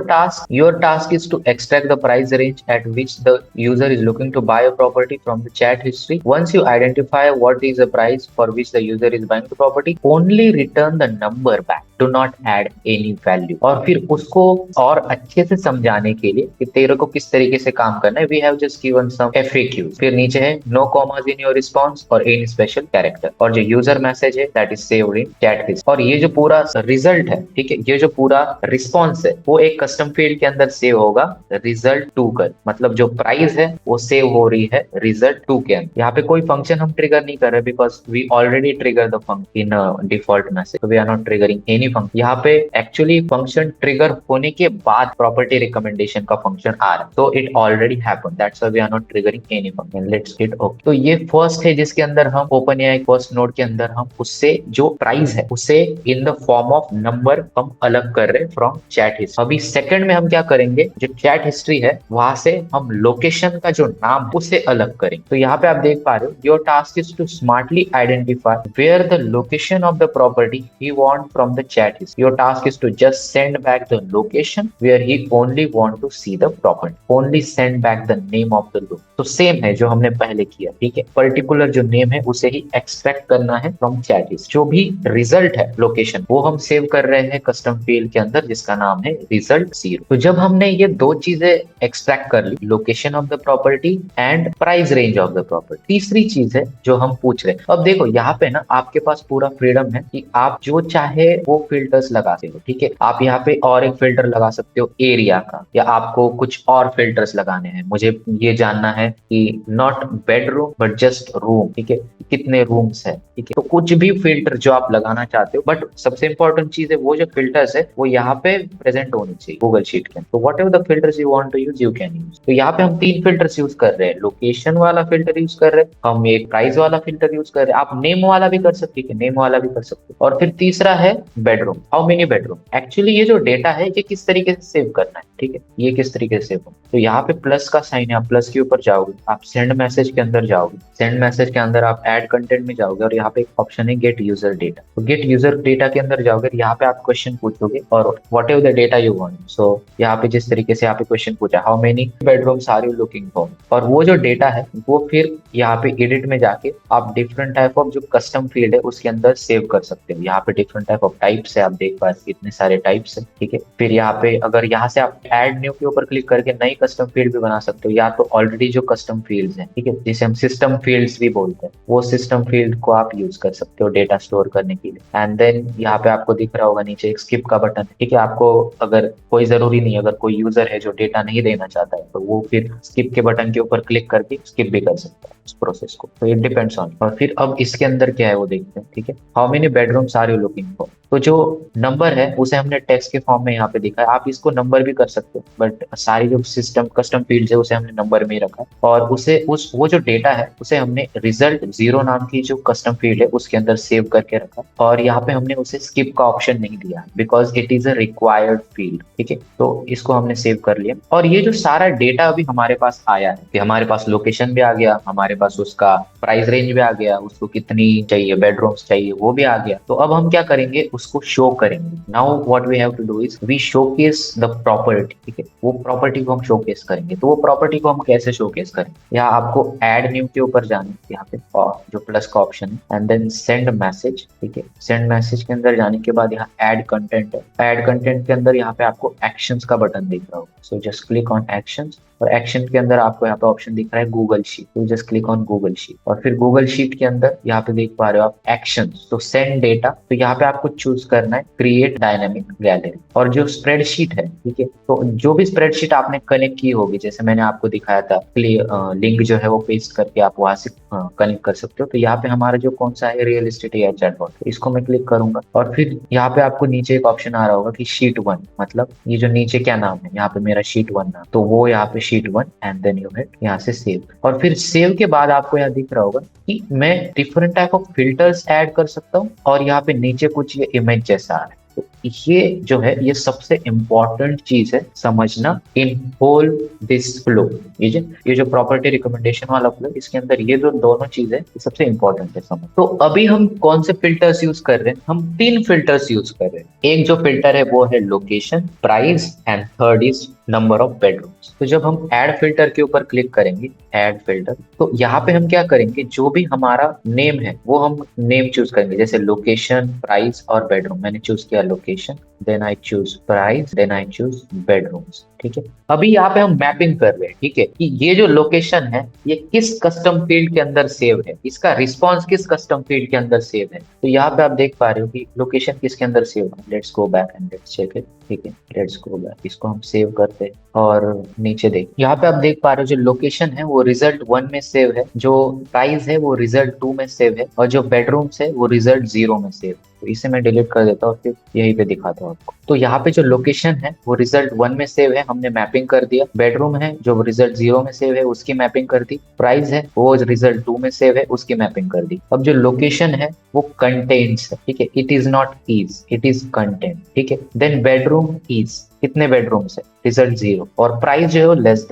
task is to extract the price range at which the user is looking to buy a property from the chat history. Once you identify what is the price for which the user is buying the property, only return the number back, do not add any value. और फिर उसको और अच्छे से समझाने के लिए कि तेरे को किस तरीके से काम करना है, we have just given some FAQs। फिर नीचे है no commas in your response or any special character, और जो यूजर मैसेज है that is saved in chat history. और ये जो पूरा रिजल्ट है, ठीक है, ये जो पूरा रिस्पॉन्स है वो एक कस्टम फील्ड के अंदर सेव होगा रिजल्ट 2 कर, मतलब जो प्राइस है वो सेव हो रही है रिजल्ट 2 के अंदर। यहाँ पे कोई फंक्शन हम ट्रिगर नहीं कर रहे because we already trigger the function in default message, we are not triggering any function. यहाँ पे एक्चुअली फंक्शन ट्रिगर होने के बाद प्रॉपर्टी रिकमेंडेशन का फंक्शन आ रहा है, तो it already happened, that's why we are not triggering any function. Let's get okay. तो ये फर्स्ट है जिसके अंदर हम ओपनएआई फर्स्ट नोड के अंदर हम उससे जो प्राइस है उसे in the form of number हम अलग कर रहे हैं फ्रॉम चैट हिस्ट्री। अभी सेकंड में हम क्या करेंगे, जो चैट हिस्ट्री है वहां से हम लोकेशन का जो नाम उसे अलग करेंगे। तो यहाँ पे आप देख पा रहे हो, your task is to smartly identify where the location of the property he want from the chat history. Your task is to just send back the location where he only want to see the property, only send back the name of the location. तो same है जो हमने पहले किया, ठीक है, particular जो name है उसे ही एक्सट्रैक्ट करना है फ्रॉम चैट हिस्ट्री। जो भी रिजल्ट है लोकेशन वो हम सेव कर रहे हैं कस्टम फील्ड के अंदर जिसका नाम है रिजल्ट 0। तो जब हमने ये दो चीजें एक्सट्रैक्ट कर ली, location of the property and price range of the property, तीसरी चीज है जो हम पूछ रहे हैं। अब देखो यहाँ पे ना आपके पास पूरा फ्रीडम है कि आप जो चाहे वो फिल्टर्स लगा सकते हो, ठीक है। आप यहाँ पे और एक फिल्टर लगा सकते हो एरिया का, या आपको कुछ और फिल्टर्स लगाने हैं। मुझे ये जानना है कि not bedroom but just room, ठीक है, कितने रूम्स है, ठीक है। तो कुछ भी फिल्टर जो आप लगाना चाहते हो, बट सबसे इंपॉर्टेंट चीज है वो जो फिल्टर्स है वो यहाँ पे प्रेजेंट होनी चाहिए गूगल शीट के। तो whatever the filters you want to use you can use. तो यहाँ पे हम 3 फिल्टर्स यूज कर रहे हैं, लोकेशन वाला फिल्टर यूज कर रहे हैं, हम एक प्राइस वाला फिल्टर यूज कर रहे हैं, आप नेम वाला भी कर सकते हैं, नेम वाला भी कर सकते हो। और फिर तीसरा है bedroom, how many bedroom. Actually ये जो डेटा है ये किस तरीके से सेव करना है, ठीक है, ये किस तरीके से सेव हो। तो यहाँ पे प्लस का साइन है, आप प्लस के ऊपर जाओगे, आप सेंड मैसेज के अंदर जाओगे, सेंड मैसेज के अंदर आप ऐड कंटेंट में जाओगे और यहाँ पे एक ऑप्शन है गेट यूजर डेटा। तो गेट यूजर डेटा के अंदर जाओगे, यहाँ पे आप क्वेश्चन पूछोगे और whatever the data you want. So यहाँ पे जिस तरीके से आप क्वेश्चन पूछा, how many bedrooms are you looking for, और वो जो डेटा है वो फिर यहाँ पे एडिट में जाके आप डिफरेंट टाइप ऑफ जो कस्टम फील्ड है उसके अंदर सेव कर सकते हो। यहाँ पे डिफरेंट टाइप ऑफ टाइप्स है, आप देख पा रहे इतने सारे टाइप्स है, ठीक है। फिर यहाँ पे अगर यहाँ से आप ऐड न्यू के ऊपर क्लिक करके नई कस्टम फील्ड भी बना सकते हो, या तो ऑलरेडी जो कस्टम फील्ड्स हैं, ठीक है, जिसे हम सिस्टम फील्ड्स भी बोलते हैं, वो सिस्टम फील्ड को आप यूज कर सकते हो डेटा स्टोर करने के लिए। एंड देन यहाँ पे आपको दिख रहा होगा नीचे एक स्किप का बटन, ठीक है। आपको अगर कोई जरूरी नहीं, अगर कोई यूजर है जो डेटा नहीं देना चाहता है तो वो फिर स्किप के बटन के ऊपर क्लिक करके स्किप भी कर सकता है उस प्रोसेस को। तो इट डिपेंड्स ऑन। और फिर अब इसके अंदर क्या है वो देखते हैं, ठीक है, how many bedrooms are you looking for. तो जो नंबर है उसे हमने टेक्स्ट के फॉर्म में यहाँ पे दिखा है, आप इसको नंबर भी कर सकते हो, बट सारी जो सिस्टम कस्टम फील्ड है उसे हमने नंबर में ही रखा है। और उसे वो जो डेटा है उसे हमने रिजल्ट 0 नाम की जो कस्टम फील्ड है उसके अंदर सेव करके रखा। और यहाँ पे हमने उसे स्किप का ऑप्शन नहीं दिया because it is a required field, ठीक है। तो इसको हमने सेव कर लिया। और ये जो सारा डेटा अभी हमारे पास आया है कि हमारे पास लोकेशन भी आ गया, हमारे पास उसका प्राइस रेंज भी आ गया, उसको कितनी चाहिए बेडरूम्स चाहिए वो भी आ गया। तो अब हम क्या करेंगे, उसको शो करेंगे। Now what we have to do is we showcase the property, ठीक है, वो प्रॉपर्टी को हम शोकेस करेंगे। तो वो प्रॉपर्टी को हम कैसे शोकेस करेंगे, यहाँ आपको ऐड न्यू के ऊपर जाना है, यहाँ पे और जो प्लस का ऑप्शन है, एंड देन सेंड मैसेज, ठीक है। सेंड मैसेज के अंदर जाने के बाद यहाँ ऐड कंटेंट है, ऐड कंटेंट के अंदर यहाँ पे आपको एक्शंस का बटन दिख रहा होगा। So just click on actions, और एक्शन के अंदर आपको यहाँ पे ऑप्शन दिख रहा है गूगल शीट, तो just click on Google sheet. और फिर गूगल शीट के अंदर यहाँ पे देख पा रहे हो आप एक्शंस, तो सेंड डेटा, तो यहाँ पे आपको चूज करना है क्रिएट डायनेमिक गैलरी। और जो स्प्रेडशीट है, ठीक है, तो जो भी स्प्रेडशीट आपने कनेक्ट की होगी, जैसे मैंने आपको दिखाया था लिंक जो है वो पेस्ट करके आप वहां से कनेक्ट कर सकते हो। तो यहाँ पे हमारा जो कौन सा है रियल एस्टेट एआई चैटबॉट, इसको मैं क्लिक करूंगा और फिर यहाँ पे आपको नीचे एक ऑप्शन आ रहा होगा कि शीट 1, मतलब ये जो नीचे क्या नाम है, यहाँ पे मेरा शीट 1 नाम, तो वो यहाँ पे sheet 1 and then you hit यहाँ से सेव। और फिर सेव के बाद आपको यहाँ दिख रहा होगा कि मैं different type of filters add कर सकता हूँ, और यहाँ पे नीचे कुछ ये इमेज जैसा आ रहा है, ये जो है ये सबसे इम्पोर्टेंट चीज है समझना इन होल दिस फ्लो। ये जो प्रॉपर्टी रिकमेंडेशन वाला फ्लो, इसके अंदर ये जो दोनों चीज है ये सबसे इंपॉर्टेंट है समझ। तो अभी हम कौन से फिल्टर्स यूज कर रहे हैं? हम 3 फिल्टर्स यूज कर रहे हैं। एक जो फिल्टर है वो है location, price and third is number of bedrooms. तो जब हम ऐड फिल्टर के ऊपर क्लिक करेंगे, ऐड फिल्टर, तो यहाँ पे हम क्या करेंगे, जो भी हमारा नेम है वो हम नेम चूज करेंगे। जैसे लोकेशन, प्राइस और बेडरूम। मैंने चूज किया location, then I choose price, then I choose bedrooms. ठीक है, अभी यहाँ पे हम मैपिंग कर रहे हैं, ठीक है, कि ये जो लोकेशन है ये किस कस्टम फील्ड के अंदर सेव है, इसका रिस्पॉन्स किस कस्टम फील्ड के अंदर सेव है। तो यहाँ पे आप देख पा रहे हो कि लोकेशन किसके अंदर सेव है। Let's go back and let's check it. ठीक है, लेट्स गो बैक, इसको हम सेव करते हैं और नीचे देख, यहाँ पे आप देख पा रहे हो जो लोकेशन है वो रिजल्ट 1 में सेव है, जो प्राइस है वो रिजल्ट 2 में सेव है, और जो बेडरूम्स है वो रिजल्ट 0 में सेव है। तो इसे मैं डिलीट कर देता हूँ, फिर यहीं पे दिखाता हूँ आपको। तो यहाँ पे जो लोकेशन है वो रिजल्ट 1 में सेव है, हमने मैपिंग कर दिया। बेडरूम है जो रिजल्ट 0 में सेव है, उसकी मैपिंग कर दी। प्राइस है वो रिजल्ट 2 में सेव है, उसकी मैपिंग कर दी। अब जो लोकेशन है वो कंटेंट्स है, ठीक है, it is not is, it is content. ठीक है, देन बेडरूम इज, कितने बेडरूम्स है, रिजल्ट 0, और प्राइस जो है वो लेस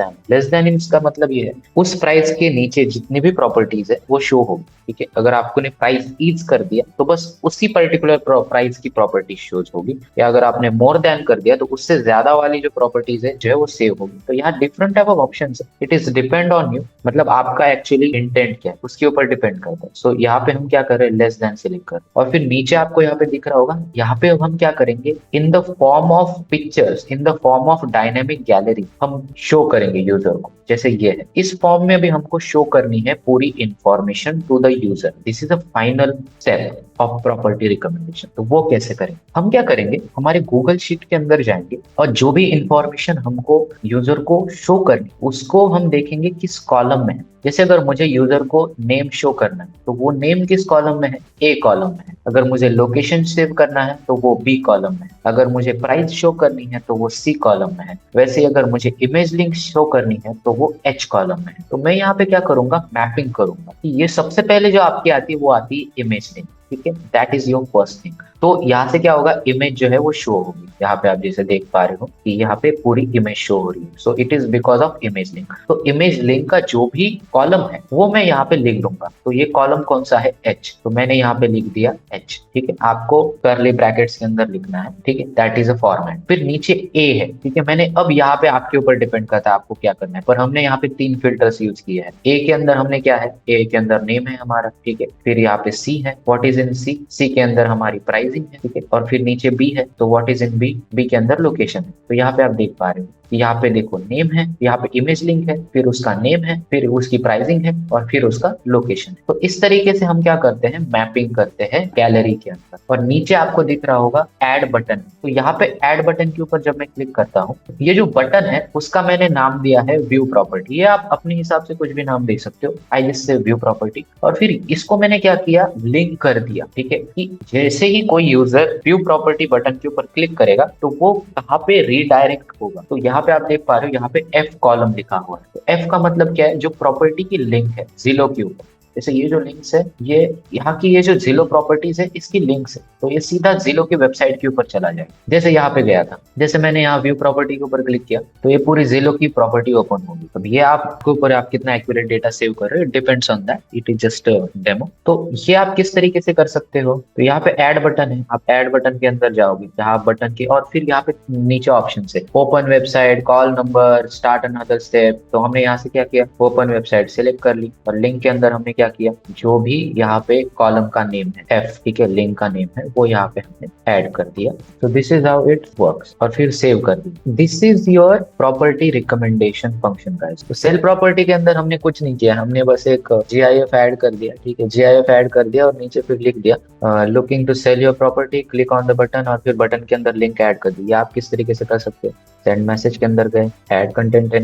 देन इसका मतलब ये है उस प्राइस के नीचे जितनी भी प्रॉपर्टीज है वो शो होगी। ठीक है, अगर आपको ने प्राइस इज कर दिया तो बस उसी पर्टिकुलर प्राइस की प्रॉपर्टी शोज होगी, या अगर आपने मोर देन कर दिया तो उससे ज्यादा वाली जो प्रॉपर्टीज है जो है वो सेव होगी। तो यहाँ डिफरेंट टाइप ऑफ ऑप्शन है, it is depend on you, मतलब आपका एक्चुअली इंटेंट क्या है उसके ऊपर डिपेंड करता है। सो यहाँ पे हम क्या कर रहे हैं, लेस देन सेलेक्ट कर, और फिर नीचे आपको यहाँ पे दिख रहा होगा, यहाँ पे हम क्या करेंगे, in the form of pictures, in the form of dynamic gallery हम शो करेंगे यूजर को। जैसे ये है, इस फॉर्म में भी हमको शो करनी है पूरी information to the user. This is the final step of property recommendation. तो वो कैसे करेंगे, हम क्या करेंगे, हमारे गूगल शीट के अंदर जाएंगे और जो भी इंफॉर्मेशन हमको यूजर को शो करनी उसको हम देखेंगे किस कॉलम में है। जैसे अगर मुझे यूजर को नेम शो करना है तो वो नेम किस कॉलम में है, ए कॉलम में है। अगर मुझे लोकेशन सेव करना है तो वो बी कॉलम में है। अगर मुझे प्राइस शो करनी है तो वो सी कॉलम में है। वैसे अगर मुझे इमेज लिंक शो करनी है तो वो एच कॉलम में है। तो मैं यहाँ पे क्या करूंगा, मैपिंग करूंगा कि ये सबसे पहले जो आपकी आती है वो आती है इमेज लिंक। ठीक है, that is your first thing. तो यहाँ से क्या होगा, इमेज जो है वो शो होगी। यहाँ पे आप जैसे देख पा रहे हो कि यहाँ पे पूरी इमेज शो हो रही है। So it is because of image link. तो इमेज लिंक का जो भी कॉलम है वो मैं यहाँ पे लिख लूंगा। तो ये कॉलम कौन सा है, एच, तो मैंने यहाँ पे लिख दिया एच। ठीक है, आपको कर्ली ब्रैकेट्स के अंदर लिखना है। ठीक है, दैट इज अ फॉर्मेट। फिर नीचे ए है, ठीक है, मैंने अब यहाँ पे आपके ऊपर डिपेंड करता है आपको क्या करना है, पर हमने यहाँ पे 3 फिल्टर्स यूज किए हैं। ए के अंदर हमने क्या है, ए के अंदर नेम है हमारा। ठीक है, फिर यहाँ पे सी है, व्हाट इज इन सी, सी के अंदर हमारी प्राइसिंग है। ठीक है, और फिर नीचे बी है, तो what is in B, B के अंदर लोकेशन है। तो यहाँ पे आप देख पा रहे हो, यहाँ पे देखो नेम है, यहाँ पे इमेज लिंक है, फिर उसका नेम है, फिर उसकी प्राइसिंग है, और फिर उसका लोकेशन है। तो इस तरीके से हम क्या करते हैं, मैपिंग करते हैं गैलरी के अंदर। और नीचे आपको दिख रहा होगा ऐड बटन। तो यहाँ पे ऐड बटन के ऊपर जब मैं क्लिक करता हूँ, ये जो बटन है उसका मैंने नाम दिया है व्यू प्रॉपर्टी। ये आप अपने हिसाब से कुछ भी नाम दे सकते हो, I just say view property. और फिर इसको मैंने क्या किया, लिंक कर दिया। ठीक है, कि जैसे ही कोई यूजर व्यू प्रॉपर्टी बटन के ऊपर क्लिक करेगा तो वो कहाँ पे रीडायरेक्ट होगा। तो यहाँ पे आप देख पा रहे हो, यहाँ पे एफ कॉलम लिखा हुआ है। तो एफ का मतलब क्या है, जो प्रॉपर्टी की लिंक है जिलो के ऊपर। जैसे ये जो लिंक्स है, ये यहाँ की ये जो जिलो प्रॉपर्टीज है इसकी लिंक्स है, तो ये सीधा जिलो की वेबसाइट के ऊपर चला जाएगा। जैसे यहाँ पे गया था, जैसे मैंने यहाँ व्यू प्रॉपर्टी के ऊपर क्लिक किया तो ये पूरी जिलो की प्रॉपर्टी ओपन होगी। अब ये आपके ऊपर आप कितना एक्यूरेट डेटा सेव कर रहे हो, depends on that, it is just demo. तो ये आप किस तरीके से कर सकते हो, तो यहाँ पे ऐड बटन है, आप ऐड बटन के अंदर जाओगे, यहाँ बटन के, और फिर यहाँ पे नीचे ऑप्शन है open website, call number, start another step. तो हमने यहाँ से क्या किया, ओपन वेबसाइट सिलेक्ट कर ली, और लिंक के अंदर हमने क्या किया, जो भी यहाँ पे कॉलम का नेम है एफ, ठीक है, लिंक का नेम है वो यहाँ पे हमने ऐड कर दिया। तो this is how it works, और फिर सेव कर दिया। This is your property recommendation function guys. तो सेल प्रॉपर्टी के अंदर हमने कुछ नहीं किया, हमने बस एक GIF ऐड कर दिया। ठीक है, GIF ऐड कर दिया और नीचे फिर लिख दिया looking to sell your property, click on the button, और फिर बटन के अंदर लिंक ऐड कर दी। आप किस तरीके से कर सकते हो, सेंड मैसेज के अंदर गए, ऐड कंटेंट के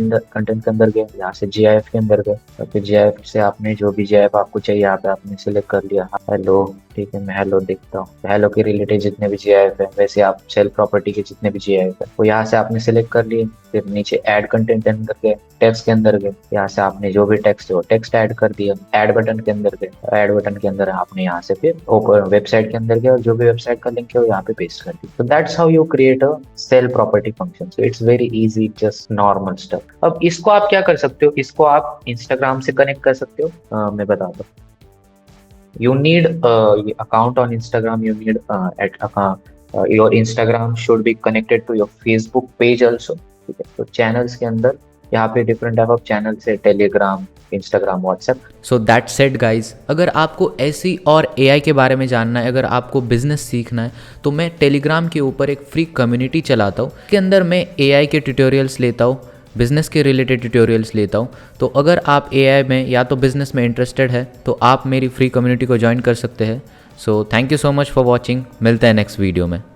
अंदर गए, यहाँ से GIF के अंदर गए, और फिर GIF से आपने जो भी GIF आपको चाहिए यहाँ पे आपने सिलेक्ट कर लिया, हेलो ठीक है, मैं हेलो देखता हूँ। हेलो के रिलेटेड जितने भी GIF है, वैसे आप सेल प्रॉपर्टी के जितने भी GIF है वो यहाँ से आपने सिलेक्ट कर लिए। फिर नीचे ऐड कंटेंट के अंदर गए, टेक्स्ट के अंदर गए, यहाँ से आपने जो भी टेक्स्ट है वो टेक्स्ट ऐड कर दिया। ऐड बटन के अंदर गए, ऐड बटन के अंदर आपने यहाँ से फिर ऊपर वेबसाइट के अंदर गए और जो भी वेबसाइट का लिंक है वो यहाँ पे पेस्ट कर दिया। तो that's how you create a sell property function. So it's very easy, just normal stuff. अब इसको आप क्या कर सकते हो, इसको आप इंस्टाग्राम से कनेक्ट कर सकते हो। मैं बताता हूँ। You need account on Instagram. You need your Instagram should be connected to your Facebook page also. ठीक है, तो चैनल्स के अंदर यहाँ पे डिफरेंट टाइप ऑफ चैनल्स है, Telegram, Instagram, WhatsApp. So that set guys, अगर आपको ऐसी और AI के बारे में जानना है, अगर आपको बिजनेस सीखना है, तो मैं टेलीग्राम के ऊपर एक फ्री कम्युनिटी चलाता हूँ। के अंदर मैं AI के ट्यूटोरियल्स लेता हूँ, बिजनेस के रिलेटेड ट्यूटोरियल्स लेता हूँ। तो अगर आप AI में या तो बिजनेस में इंटरेस्टेड है तो आप मेरी फ्री कम्युनिटी को ज्वाइन कर सकते हैं। So thank you so much for watching. मिलते हैं नेक्स्ट वीडियो में।